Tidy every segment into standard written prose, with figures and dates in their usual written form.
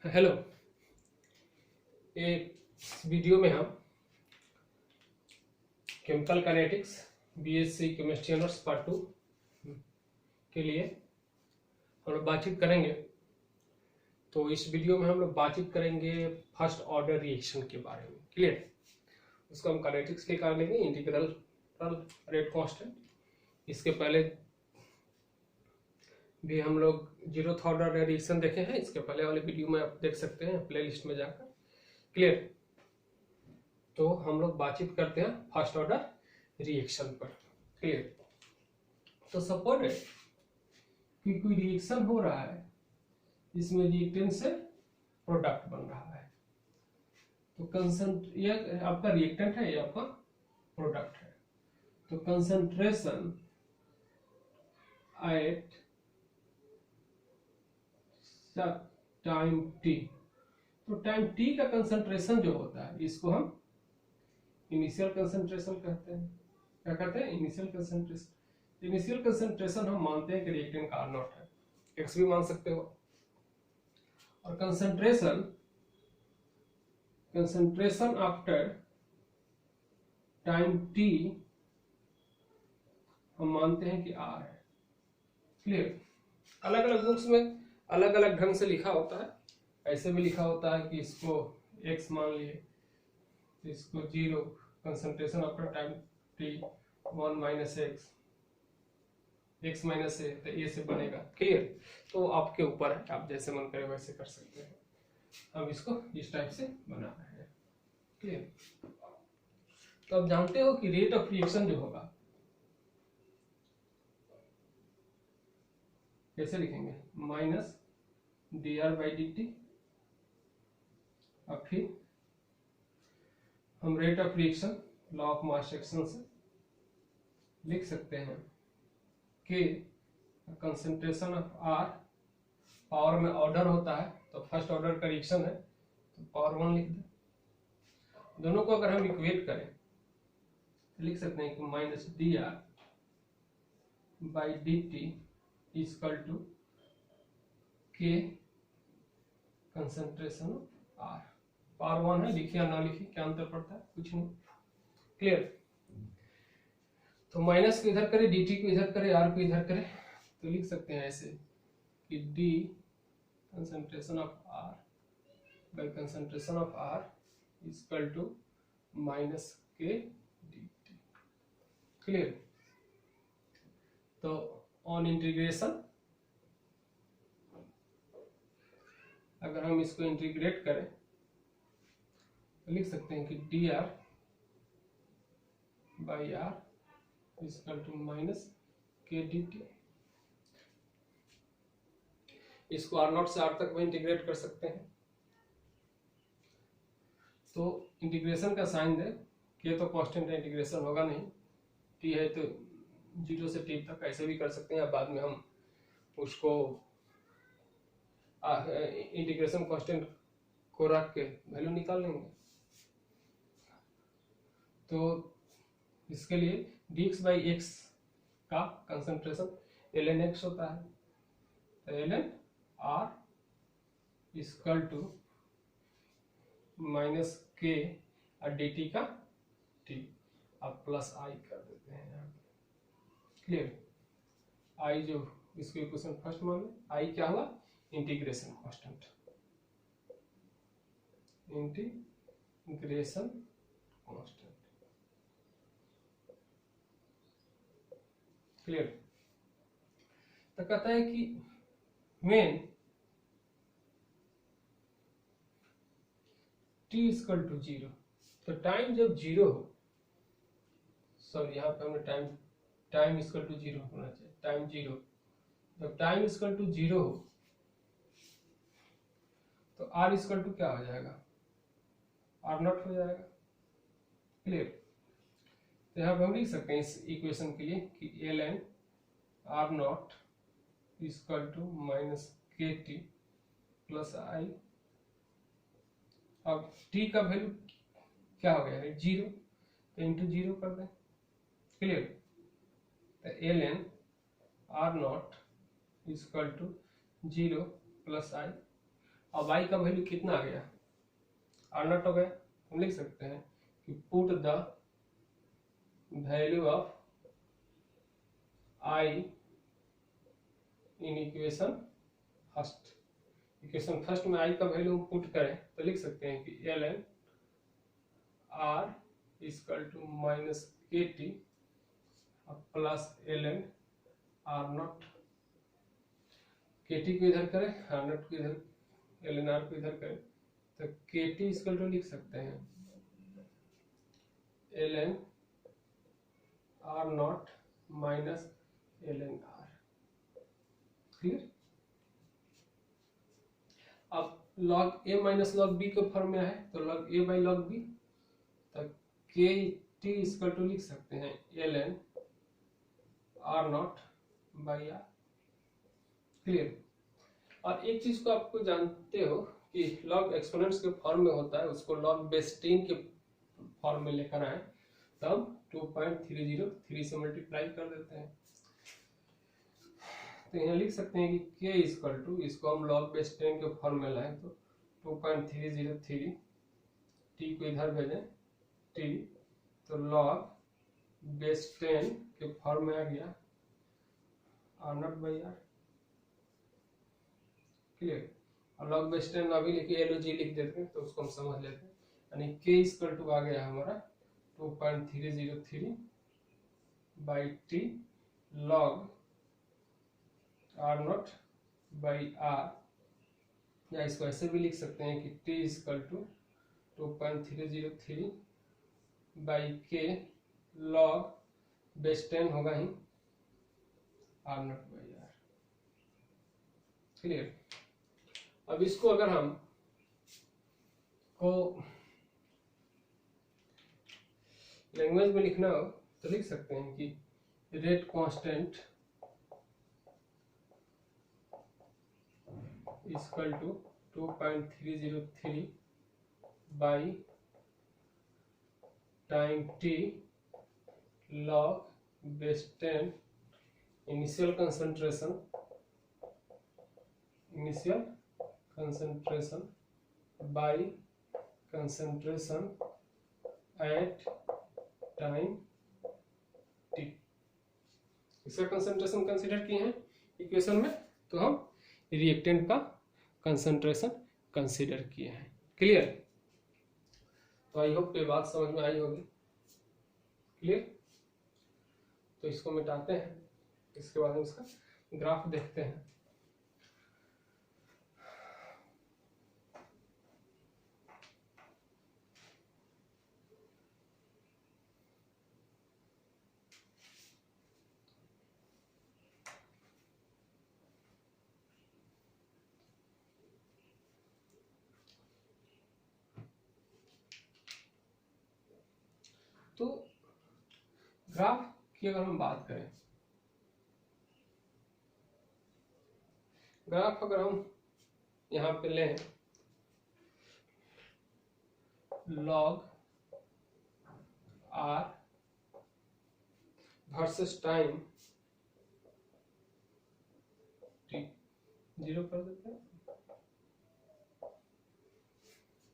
Hello. इस video में हम chemical kinetics BSc chemistry honours part 2 के लिए हम लोग बातचीत करेंगे। तो इस वीडियो में हम लोग बातचीत करेंगे फर्स्ट ऑर्डर रिएक्शन के बारे में। क्लियर? उसको हम काइनेटिक्स के निकाल लेंगे, इंटीग्रल रेट कांस्टेंट। इसके पहले भी हम लोग जीरो ऑर्डर रिएक्शन देखे हैं, इसके पहले वाले वीडियो में आप देख सकते हैं प्ले लिस्ट में जाकर। क्लियर? तो हम लोग बातचीत करते हैं फर्स्ट ऑर्डर रिएक्शन पर। क्लियर? तो सपोज कि कोई रिएक्शन हो रहा है, इसमें रिएक्टेंट से प्रोडक्ट बन रहा है। तो ये आपका रिएक्टेंट है, ये आपका प्रोडक्ट है। तो कंसंट्रेशन एट टाइम टी, तो टाइम टी का कंसंट्रेशन जो होता है इसको हम इनिशियल कंसंट्रेशन कहते हैं। क्या कहते हैं? Initial concentration. इनिशियल कंसंट्रेशन हम मानते हैं कि रिएक्टेंट का R0 है, X भी मान सकते हो। और कंसंट्रेशन आफ्टर टाइम T हम मानते हैं कि R है। क्लियर? अलग अलग बुक्स में अलग अलग ढंग से लिखा होता है। ऐसे भी लिखा होता है कि इसको X मान लिए, तो इसको 0 concentration after time T 1 minus x minus A, तो ये से बनेगा। क्लियर? तो आपके ऊपर है, आप जैसे मन करे वैसे कर सकते हैं। हम इसको इस टाइप से बना रहे हैं। क्लियर? तो आप जानते हो कि रेट ऑफ रिएक्शन जो होगा कैसे लिखेंगे? Minus dr/dt। अब फिर हम rate of reaction law of mass action से लिख सकते हैं कि कंसंट्रेशन ऑफ R पावर में ऑर्डर होता है, तो फर्स्ट ऑर्डर का रिएक्शन है तो पावर 1 लिख दें। दोनों को अगर हम इक्वेट करें तो लिख सकते हैं कि minus dr/dt equal to K concentration of R। Power 1 है, लिखिए या ना लिखिए, क्या अंतर पड़ता है? कुछ नहीं। क्लियर? तो माइनस को इधर करें, dt को इधर करें, R को इधर करें, तो लिख सकते हैं ऐसे कि d concentration of R by concentration of R equal to minus K dt। Clear? तो ऑन इंटीग्रेशन अगर हम इसको इंटीग्रेट करें तो लिख सकते हैं कि dr by R equal to minus K dt। इसको R0 से R तक में इंटीग्रेट कर सकते हैं। तो इंटीग्रेशन का साइन दे, K तो कांस्टेंट है, इंटीग्रेशन होगा नहीं। T है तो 0 से T तक ऐसे भी कर सकते हैं, बाद में हम उसको इंटीग्रेशन कांस्टेंट को रख के वैल्यू निकाल लेंगे। तो इसके लिए dx/x का कंसंट्रेशन ln x होता है, तो ln R equal to minus K और dt का t, आप प्लस I कर देते हैं यहाँ। क्लियर? I जो इसको इक्वेशन फर्स्ट मान लें, I क्या हुआ? Integration constant, integration constant. Clear? तो कहता है कि मेन t इक्वल टू 0, तो टाइम जब 0 हो, सॉरी यहाँ पे हमने टाइम इक्वल टू 0 होना चाहिए, टाइम 0, जब टाइम इक्वल टू 0 हो तो R इक्वल टू क्या हो जाएगा? R0 हो जाएगा। क्लियर? तो यहाँ पे हम लिख सकते हैं इस इक्वेशन के लिए कि ln R0 equal to minus KT plus I। अब t का वैल्यू क्या हो गया है? 0, तो इंटू 0 कर दें। क्लियर? तो ln R0 equal to 0 plus I। अब y का वैल्यू कितना आ गया, आर नॉट हो गया। हम लिख सकते हैं कि put the value of i in equation first. Equation first में i का वैल्यू पुट करें तो लिख सकते हैं कि ln r equal to minus K T plus ln r naught. K T को इधर करें, आर नॉट को इधर, ln r को इधर करें तो के टी इक्वल टू लिख सकते हैं ln r not minus ln r। Clear. अब log a minus log b के फॉर्म में है तो log a by log b, तो के टी इक्वल टू लिख सकते हैं ln r nought by r। Clear. और एक चीज को आपको जानते हो कि log एक्सपोनेंट्स के फॉर्म में होता है, उसको log बेस 10 के फॉर्म में लेकर आए तब 2.303 से मल्टीप्लाई कर देते हैं। तो यहाँ लिख सकते हैं कि k इक्वल टू, इसको हम log बेस 10 के फॉर्म में लाएं तो 2.303, t को इधर भेजें t, तो log बेस 10 के फॉर्म में आ गया r nought by r। Clear. और log बेस 10 अभी लिखिए log लिख देते हैं तो उसको हम समझ लेते हैं, यानी k इक्वल टू आ गया हमारा 2.303 by T log r nought by r, या इसको ऐसे भी लिख सकते हैं कि t equal to 2.303 by k log base 10 होगा ही r nought by r। Clear. अब इसको अगर हम को लैंग्वेज में लिखना हो तो लिख सकते हैं कि rate constant equal to 2.303 by time t log base 10 initial concentration by concentration at time t. इसका कंसंट्रेशन कंसीडर किए हैं इक्वेशन में, तो हम रिएक्टेंट का कंसंट्रेशन कंसीडर किए हैं। क्लियर। तो आई होप ये बात समझ में आई होगी। क्लियर। तो इसको मिटाते हैं, इसके बाद हम इसका ग्राफ देखते हैं। तो ग्राफ की अगर हम बात करें, ग्राफ अगर हम यहाँ पे लें log r versus time t, 0 कर देते हैं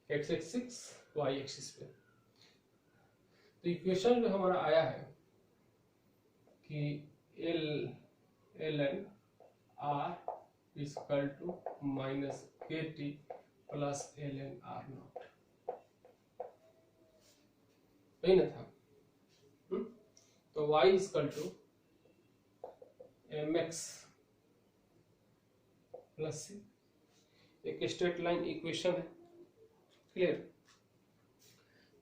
x एक्सिस y एक्सिस पे। तो इक्वेशन जो हमारा आया है कि ln r equal to minus K T plus ln r naught, यही ना था। तो y equal to mx plus c, एक स्ट्रेट लाइन इक्वेशन है। क्लियर।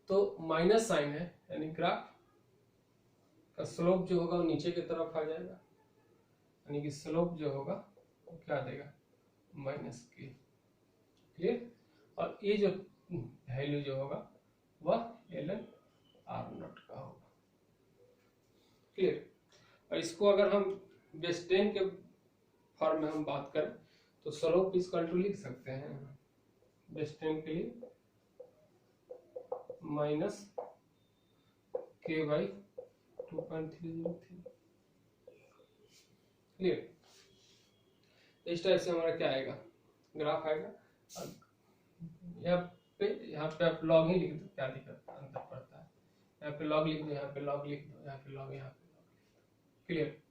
तो माइनस साइन है, यानी ग्राफ का स्लोप जो होगा वो नीचे की तरफ आ जाएगा, यानी कि स्लोप जो होगा वो क्या देगा, माइनस के। क्लियर। और ये जो वैल्यू जो होगा वह ln r नॉट का होगा। क्लियर। और इसको अगर हम बेस 10 के फॉर्म में हम बात करें तो स्लोप इक्वल टू लिख सकते हैं बेस 10 के लिए माइनस के बाई 2.303। क्लियर। इस टाइप से हमारा क्या आएगा, ग्राफ आएगा। यहाँ पे आप लॉग ही लिख दो, क्या दिक्कत अंतर पड़ता है। यहाँ पे लॉग लिख दो, यहाँ पे लॉग लिख दो, यहाँ पे लॉग, यहाँ पे लॉग। क्लियर।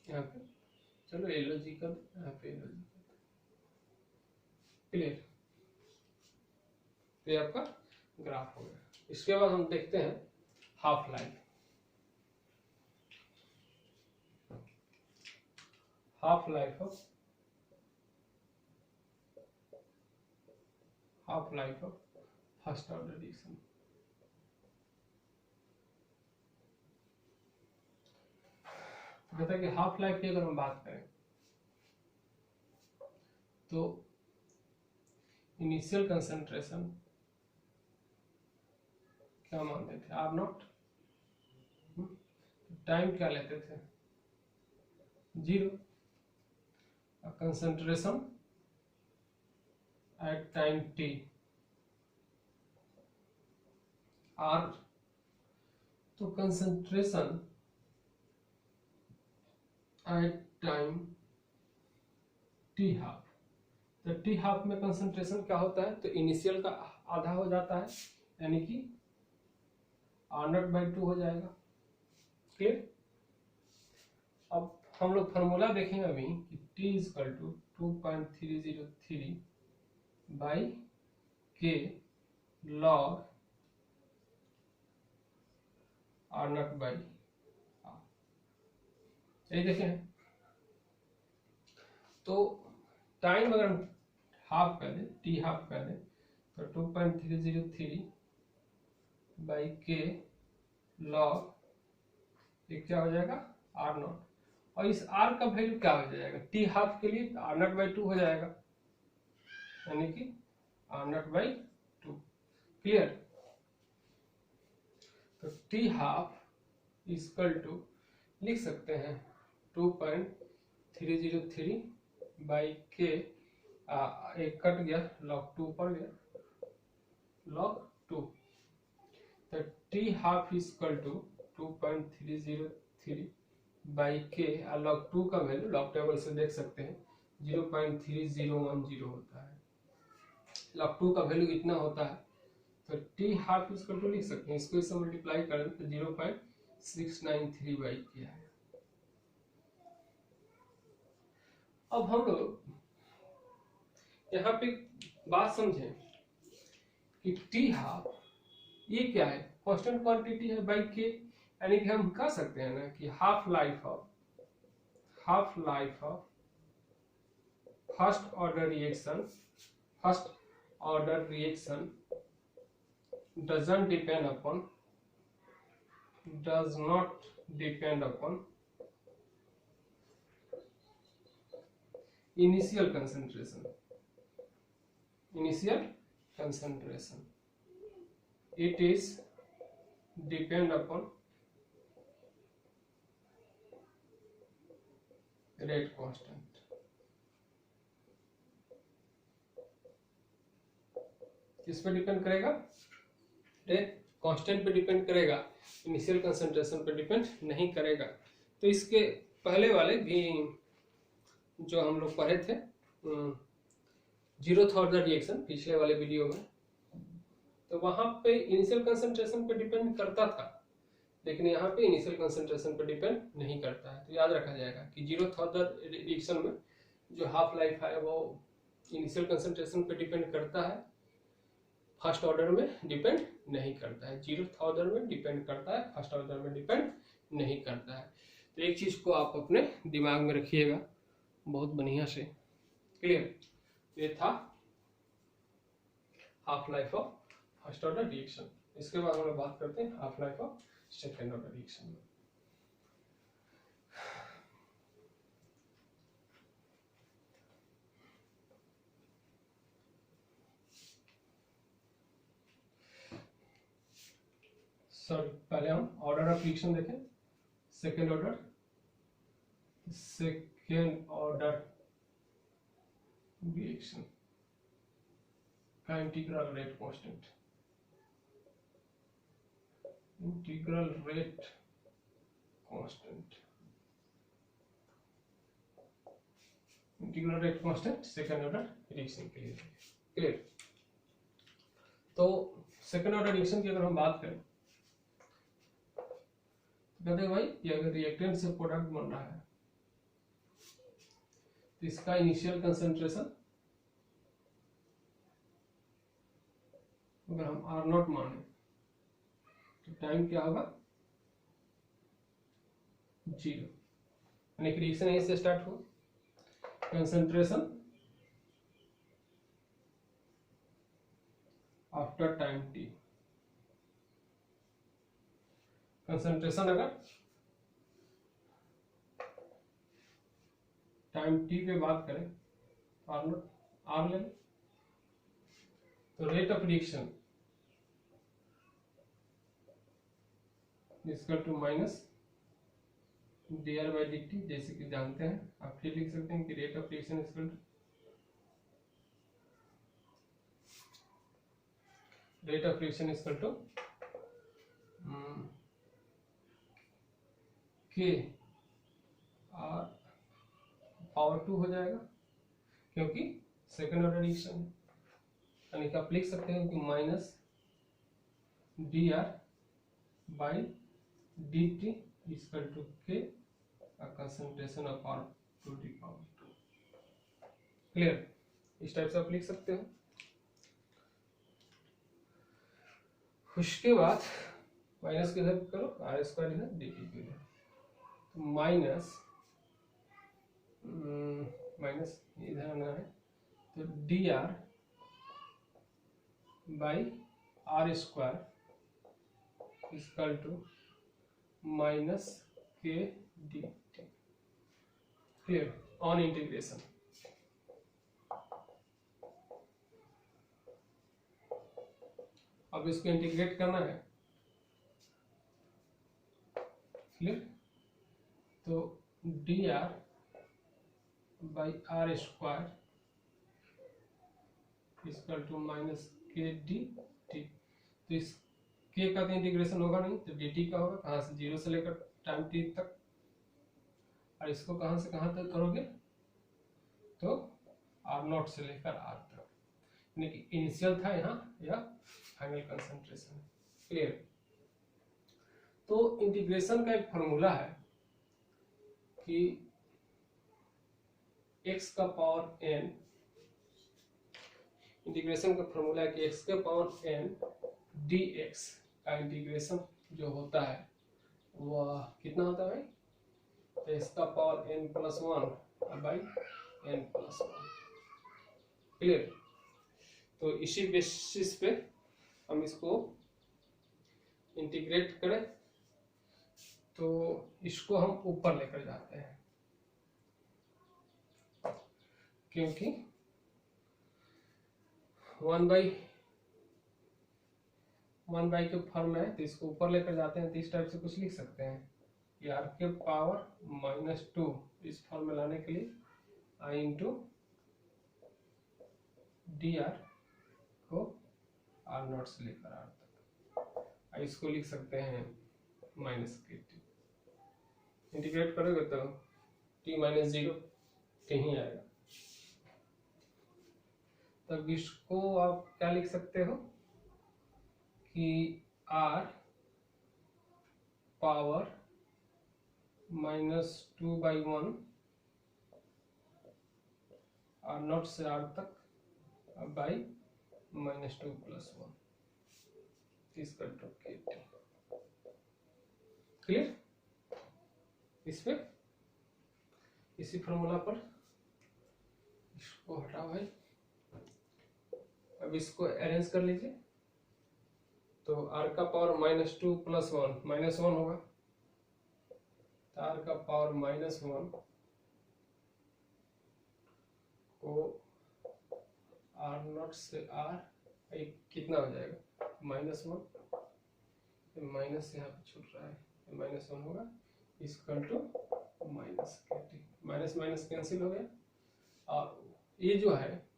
यहाँ पे चलो एलओजी कर दो, यहाँ पे एलओजी कर दो। क्लियर। तो ये आपका ग्राफ हो गया। इसके बाद हम देखते हैं half life. Half life of first order reaction. कहता है कि हाफ लाइफ की अगर हम बात करें तो इनिशियल कंसंट्रेशन क्या मानते थे, आर नॉट। टाइम क्या लेते थे, 0। Concentration at time t, R. तो concentration at time t half. तो t हाफ में कंसंट्रेशन क्या होता है, तो इनिशियल का आधा हो जाता है, यानी कि r0/2 हो जाएगा। क्लियर। अब हम लोग फॉर्मूला देखेंगे अभी कि t इक्वल टू 2.303 बाई के लॉग r0/r। यही देखें। तो टाइम अगर हम हाफ कर दें, टी हाफ कर दें, तो 2.303 बाई के लॉग ये क्या हो जाएगा, r0। और इस r का वैल्यू क्या हो जाएगा, टी हाफ के लिए r0/2 हो जाएगा, यानी कि r0/2। क्लियर। तो टी हाफ इक्वल टू लिख सकते हैं 2.303 बाई के, एक कट गया, log 2 पर गया, log 2। तो t half equal to 2.303 by k, log 2 का वैल्यू लॉग टेबल से देख सकते हैं 0.3010 होता है। log 2 का वैल्यू इतना होता है, तो टी हाफ इक्वल टू लिख सकते हैं, इसको इससे मल्टीप्लाई करें तो 0.693 बाई के है। अब हम लोग यहाँ पे बात समझें कि टी हाफ ये क्या है, कांस्टेंट क्वांटिटी है बाई के, यानी कि हम कह सकते हैं ना कि half life of first order reaction does not depend upon initial concentration, it is depend upon rate constant। किस पे डिपेंड करेगा, रेट कांस्टेंट पे डिपेंड करेगा, इनिशियल कंसंट्रेशन पे डिपेंड नहीं करेगा। तो इसके पहले वाले भी जो हम लोग पढ़े थे जीरो ऑर्डर रिएक्शन पिछले वाले वीडियो में, तो वहां पे इनिशियल कंसंट्रेशन पे डिपेंड करता था, लेकिन यहाँ पे इनिशियल कंसंट्रेशन पे डिपेंड नहीं करता है। तो याद रखा जाएगा कि जीरो ऑर्डर रिएक्शन में जो हाफ लाइफ है वो इनिशियल कंसंट्रेशन पे डिपेंड करता है, फर्स्ट ऑर्डर में डिपेंड नहीं करता है। जीरो ऑर्डर में डिपेंड करता है, फर्स्ट ऑर्डर में डिपेंड नहीं करता है। तो एक चीज को आप अपने दिमाग में रखिएगा बहुत बढ़िया से। क्लियर। ये था half life of first order reaction. इसके बाद हम लोग बात करते हैं half life of second order reaction में। सॉरी, पहले हम ऑर्डर ऑफ रिएक्शन देखें। सेकेंड ऑर्डर रिएक्शन का integral rate constant, integral rate constant second order reaction के लिए। क्लियर। तो सेकंड ऑर्डर रिएक्शन की अगर हम बात करें तो कहते हैं भाई कि अगर रिएक्टेंट से प्रोडक्ट बन रहा है तो इसका इनिशियल कंसंट्रेशन अगर हम R0 माने तो टाइम क्या होगा 0, यानी कि रिएक्शन यहीं से स्टार्ट हो। Concentration after time t, concentration अगर टाइम t पे बात करें R0 R ले तो rate of reaction equal to minus dr by dt, जैसे कि जानते हैं आप फिर लिख सकते हैं कि rate of reaction equal to rate of reaction equal to k R power 2 हो जाएगा, क्योंकि सेकेंड ऑर्डर रिएक्शन है। यानी कि आप लिख सकते हैं कि minus D R by D T equal to K concentration of R to the power 2। Clear. इस टाइप से आप लिख सकते हो। उसके बाद माइनस किधर करो, आर स्क्वायर इधर डी टी इधर, तो माइनस माइनस इधर आना है, तो D R by R square equal to minus K D T. Clear. On integration अब इसको इंटीग्रेट करना है। क्लियर। तो D R by R square equal to minus K D T. तो इस के का तो इंटीग्रेशन होगा नहीं, तो डी टी का होगा। कहाँ से, 0 से लेकर टाइम टी तक। और इसको कहाँ से कहाँ तक करोगे, तो R0 से लेकर R तक, यानी कि इनिशियल था यहाँ या फाइनल कंसंट्रेशन। क्लियर। तो इंटीग्रेशन का एक फॉर्मूला है कि x का पावर n, इंटीग्रेशन का फॉर्मूला है कि x का पावर n dx का इंटीग्रेशन जो होता है वह कितना होता है भाई, तो x का power n plus 1 by n plus 1। Clear. तो इसी बेसिस पे हम इसको इंटीग्रेट करें तो इसको हम ऊपर लेकर जाते हैं, क्योंकि 1 बाई के फॉर्म है, तो इसको ऊपर लेकर जाते हैं। तो इस टाइप से कुछ लिख सकते हैं कि आर के पावर -2 इस फॉर्म में लाने के लिए आई इंटू डी आर को R0 से लेकर R तक, इसको लिख सकते हैं माइनस के टी। इंटीग्रेट करोगे तो t माइनस 0 कहीं आएगा। तब इसको आप क्या लिख सकते हो कि R पावर -2/1 R0 से R तक बाई -2 + 1 इसका के टी। क्लियर। इस पे इसी फॉर्मूला पर इसको हटाओ भाई। अब इसको अरेंज कर लीजिए। तो r का पावर -2 + 1 -1 होगा, तो r का पावर -1 को R0 से R कितना हो जाएगा, -1, माइनस यहाँ पे छूट रहा है, -1 होगा equal to minus K T. Minus minus cancel हो गया, और ये जो है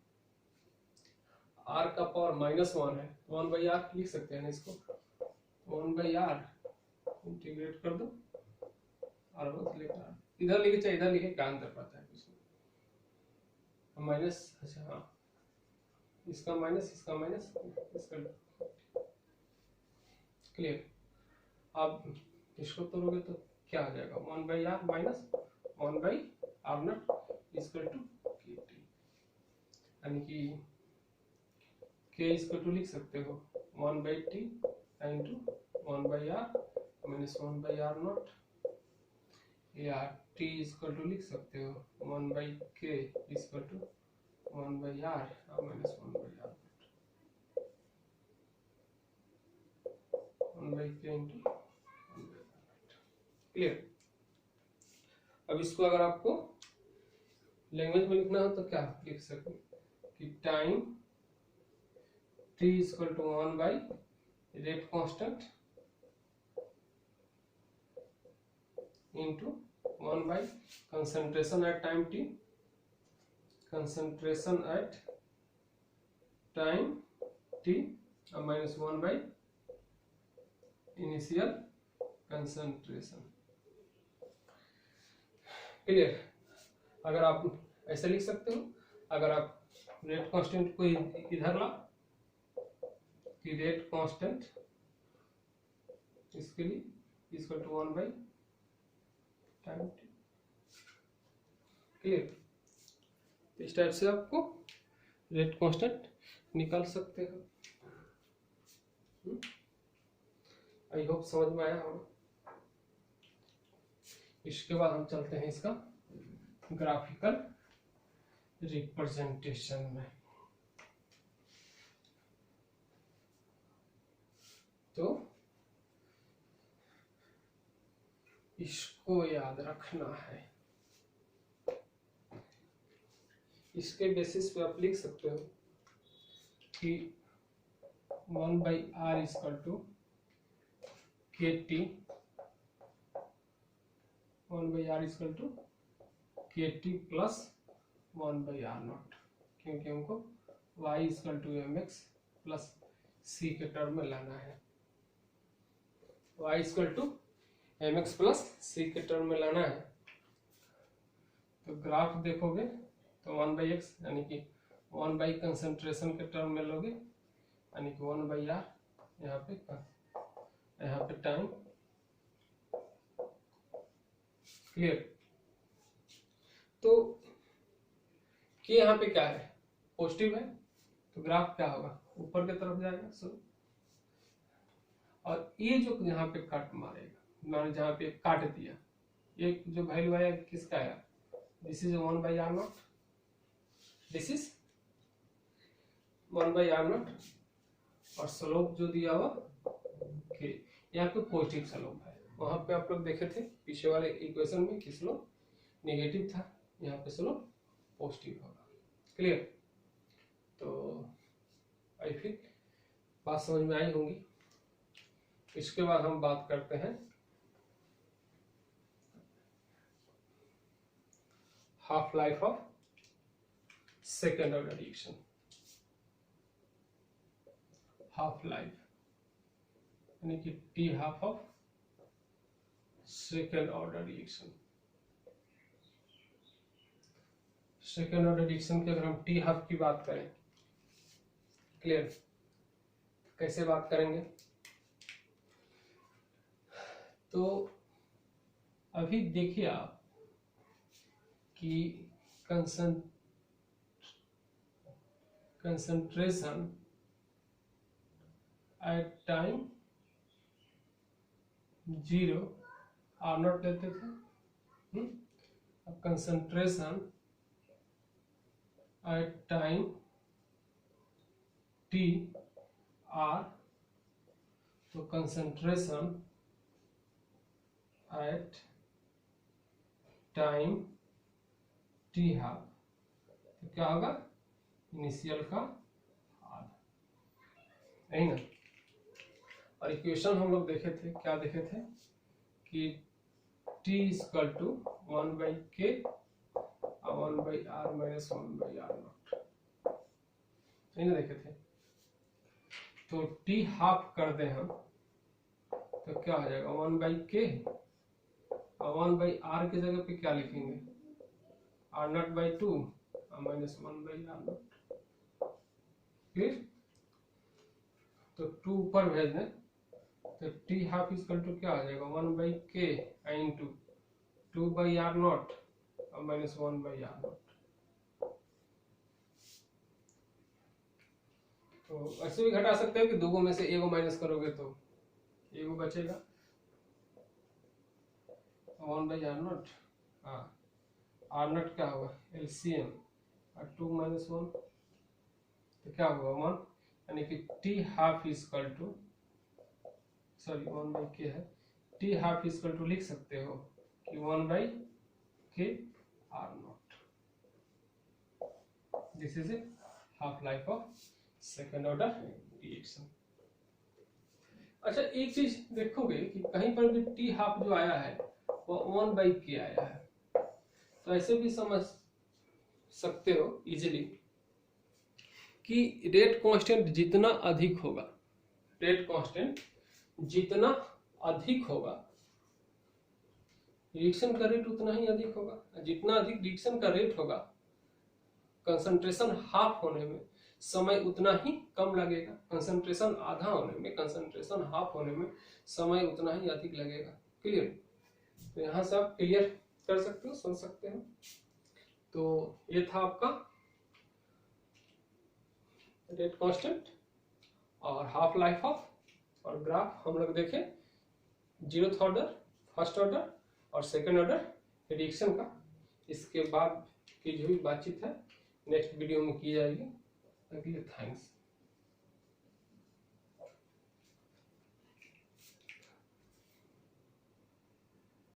r का पावर -1 है, 1/r लिख सकते हैं ना इसको, 1/r इंटीग्रेट कर दो और बस लेकर इधर लिखे चाहे इधर लिखे, क्या अंतर पड़ता है कुछ नहीं। माइनस, अच्छा हाँ, इसका माइनस इसका माइनस इसका, क्लियर। आप इसको तोड़ोगे तो क्या आ जाएगा, 1/r minus 1/r nought equal to के टी, यानी कि के इक्वल टू लिख सकते हो 1/t into 1/r minus 1/r nought, या t इक्वल टू लिख सकते हो 1/k equal to 1/r minus 1/r 1/k into 1/r, clear. अब इसको अगर आपको लैंग्वेज में लिखना हो तो क्या लिख सकते कि time t equal to 1 by rate constant into 1 by concentration at time t, concentration at time t minus 1 by initial concentration, clear. अगर आप ऐसे लिख सकते हो, अगर आप रेट कांस्टेंट को इधर ला कि रेट कांस्टेंट इसके लिए equal to 1 by time t, clear. इस टाइप से आपको रेट कांस्टेंट निकाल सकते हो। आई होप समझ में आया होगा। इसके बाद हम चलते हैं इसका ग्राफिकल रिप्रेजेंटेशन में। तो इसको याद रखना है, इसके बेसिस पे आप लिख सकते हो कि 1/r इक्वल टू के टी, 1/r इक्वल टू के टी प्लस 1/r नॉट, क्योंकि हमको y equal to M X plus C के टर्म में लाना है, y equal to M X plus C के टर्म में लाना है। तो ग्राफ देखोगे तो 1/x यानी कि 1 बाई कंसंट्रेशन के टर्म में लोगे, यानी कि 1/r, यहाँ पे टाइम, क्लियर। तो कि यहाँ पे क्या है, पॉजिटिव है, तो ग्राफ क्या होगा, ऊपर की तरफ जाएगा। सो और ये जो यहाँ पे कट मारेगा, मैंने जहाँ पे काट दिया, ये जो वैल्यू आया किसका आया, this is 1/r not, this is 1/r not, और स्लोप जो दिया हुआ के, यहाँ पे पॉजिटिव स्लोप है। वहां पे आप लोग देखे थे पीछे वाले इक्वेशन में कि स्लोप नेगेटिव था, यहाँ पे स्लोप पॉजिटिव होगा, क्लियर। तो आई थिंक बात समझ में आई होंगी। इसके बाद हम बात करते हैं half life of second order reaction. Half life यानी कि t half of second order reaction. Second order reaction की अगर हम टी हाफ की बात करें, क्लियर, कैसे बात करेंगे, तो अभी देखिए आप कि concentration at time 0 R naught लेते थे, अब concentration at time T R, तो concentration at time T half, तो क्या होगा, इनिशियल का आधा, नहीं ना। और इक्वेशन हम लोग देखे थे, क्या देखे थे कि t इक्वल टू 1/k और 1/r माइनस 1/r नॉट, नहीं ना देखे थे। तो t हाफ कर दे हम तो क्या हो जाएगा, 1/k और 1/r की जगह पे क्या लिखेंगे, r0/2 -1/r0। क्लियर? तो 2 ऊपर भेज दें तो टी हाफ इक्वल टू क्या आ जाएगा 1/k इंटू 2/r0 और -1/r0। तो ऐसे भी घटा सकते हैं कि दो में से एगो माइनस करोगे तो एगो बचेगा 1/r0। हाँ, r0 क्या होगा LCM और 2 - 1 तो क्या होगा 1, यानी कि t half equal to, sorry 1/k है, टी हाफ इक्वल टू लिख सकते हो कि 1/k r0। This is a half life of second order reaction. अच्छा, एक चीज देखोगे कि कहीं पर भी टी हाफ जो आया है वो 1/k आया है, तो ऐसे भी समझ सकते हो इजीली कि रेट कांस्टेंट जितना अधिक होगा, रेट कांस्टेंट जितना अधिक होगा रिएक्शन का रेट उतना ही अधिक होगा। जितना अधिक रिएक्शन का रेट होगा कंसंट्रेशन हाफ होने में समय उतना ही कम लगेगा, कंसंट्रेशन आधा होने में, कंसंट्रेशन हाफ होने में समय उतना ही अधिक लगेगा। क्लियर? तो यहाँ से आप क्लियर कर सकते हो, सुन सकते हो। तो ये था आपका रेट कांस्टेंट और हाफ लाइफ ऑफ, और ग्राफ हम लोग देखें 0th ऑर्डर, फर्स्ट ऑर्डर और सेकंड ऑर्डर रिएक्शन का। इसके बाद की जो भी बातचीत है नेक्स्ट वीडियो में की जाएगी। थैंक्स।